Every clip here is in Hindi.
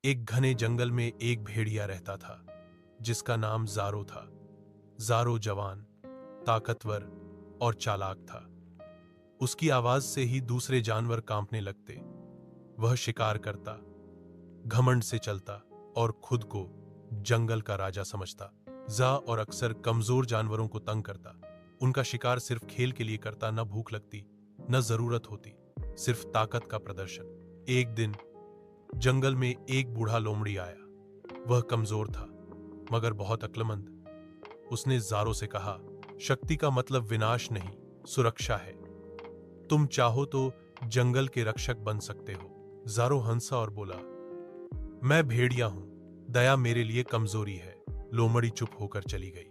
एक घने जंगल में एक भेड़िया रहता था जिसका नाम ज़ारो था। ज़ारो जवान, ताकतवर और चालाक था। उसकी आवाज से ही दूसरे जानवर कांपने लगते। वह शिकार करता, घमंड से चलता और खुद को जंगल का राजा समझता। जा और अक्सर कमजोर जानवरों को तंग करता। उनका शिकार सिर्फ खेल के लिए करता, न भूख लगती न जरूरत होती, सिर्फ ताकत का प्रदर्शन। एक दिन जंगल में एक बूढ़ा लोमड़ी आया। वह कमजोर था मगर बहुत अक्लमंद। उसने ज़ारो से कहा, शक्ति का मतलब विनाश नहीं, सुरक्षा है। तुम चाहो तो जंगल के रक्षक बन सकते हो। ज़ारो हंसा और बोला, मैं भेड़िया हूं, दया मेरे लिए कमजोरी है। लोमड़ी चुप होकर चली गई,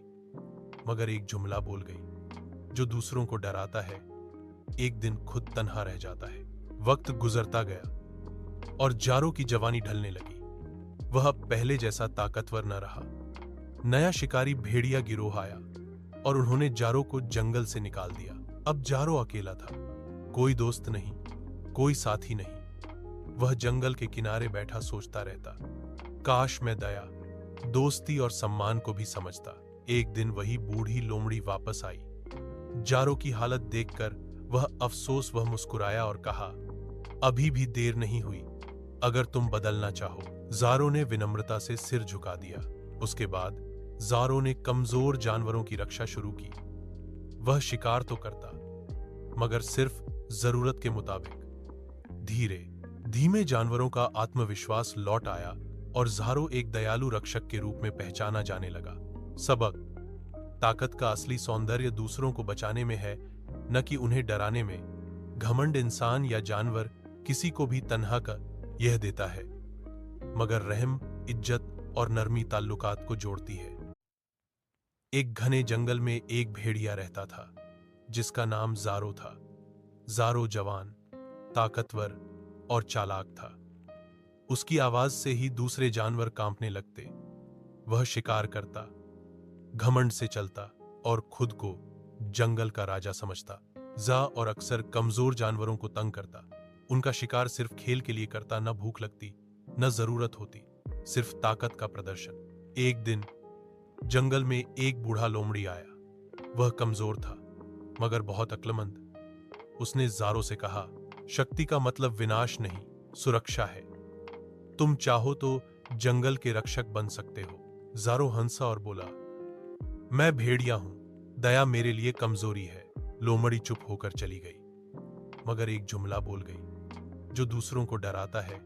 मगर एक जुमला बोल गई, जो दूसरों को डराता है एक दिन खुद तन्हा रह जाता है। वक्त गुजरता गया और ज़ारो की जवानी ढलने लगी। वह अब पहले जैसा ताकतवर न रहा। नया शिकारी भेड़िया गिरोह आया और उन्होंने ज़ारो को जंगल से निकाल दिया। अब ज़ारो अकेला था, कोई दोस्त नहीं, कोई साथी नहीं। वह जंगल के किनारे बैठा सोचता रहता, काश मैं दया, दोस्ती और सम्मान को भी समझता। एक दिन वही बूढ़ी लोमड़ी वापस आई। ज़ारो की हालत देखकर वह मुस्कुराया और कहा, अभी भी देर नहीं हुई, अगर तुम बदलना चाहो। ज़ारो ने विनम्रता से सिर झुका दिया। उसके बाद ज़ारो ने कमजोर जानवरों की रक्षा शुरू की। वह शिकार तो करता, मगर सिर्फ जरूरत के मुताबिक। धीरे धीमे जानवरों का आत्मविश्वास लौट आया और ज़ारो एक दयालु रक्षक के रूप में पहचाना जाने लगा। सबक: ताकत का असली सौंदर्य दूसरों को बचाने में है, न कि उन्हें डराने में। घमंड इंसान या जानवर किसी को भी तन्हा कर यह देता है, मगर रहम, इज्जत और नरमी ताल्लुकात को जोड़ती है। एक घने जंगल में एक भेड़िया रहता था जिसका नाम ज़ारो था। ज़ारो जवान, ताकतवर और चालाक था। उसकी आवाज से ही दूसरे जानवर कांपने लगते। वह शिकार करता, घमंड से चलता और खुद को जंगल का राजा समझता। जा और अक्सर कमजोर जानवरों को तंग करता। उनका शिकार सिर्फ खेल के लिए करता, न भूख लगती न जरूरत होती, सिर्फ ताकत का प्रदर्शन। एक दिन जंगल में एक बूढ़ा लोमड़ी आया। वह कमजोर था मगर बहुत अक्लमंद। उसने ज़ारो से कहा, शक्ति का मतलब विनाश नहीं, सुरक्षा है। तुम चाहो तो जंगल के रक्षक बन सकते हो। ज़ारो हंसा और बोला, मैं भेड़िया हूं, दया मेरे लिए कमजोरी है। लोमड़ी चुप होकर चली गई, मगर एक जुमला बोल गई, जो दूसरों को डराता है